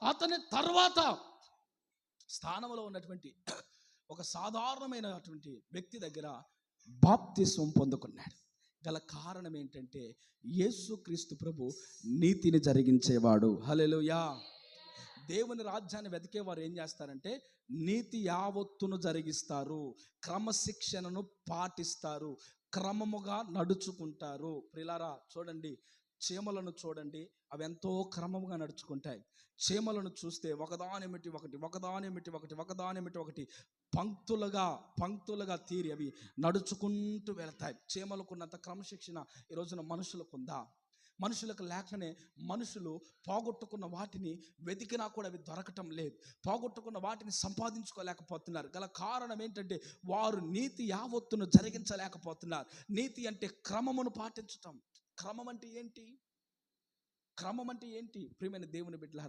అతని తర్వాత స్థానంలో ఉన్నటువంటి ఒక సాధారణమైనటువంటి వ్యక్తి దగ్గర బాప్తిస్మం పొందుకున్నాడు. గల కారణం ఏంటంటే యేసుక్రీస్తు ప్రభు నీతిని జరిగించేవాడు. హల్లెలూయా. దేవుని రాజ్యాన్ని వెతికేవారు ఏం చేస్తారంటే నీతి యావత్తును జరిగిస్తారు, క్రమశిక్షణను పాటిస్తారు, క్రమముగా నడుచుకుంటారు. ప్రియులారా చూడండి, చీమలను చూడండి, అవి ఎంతో క్రమముగా నడుచుకుంటాయి. చీమలను చూస్తే ఒకదానిమిటి ఒకటి పంక్తులుగా తీరి అవి నడుచుకుంటూ వెళ్తాయి. చీమలకున్నంత క్రమశిక్షణ ఈ రోజున మనుషులకుందా? మనుషులకు లేకనే మనుషులు పోగొట్టుకున్న వాటిని వెతికినా కూడా అవి దొరకటం లేదు. పోగొట్టుకున్న వాటిని సంపాదించుకోలేకపోతున్నారు. గల కారణం ఏంటంటే వారు నీతి యావత్తును జరిగించలేకపోతున్నారు. నీతి అంటే క్రమమును పాటించటం. క్రమం అంటే ఏంటి? ప్రియమైన దేవుని బిడ్డలారా,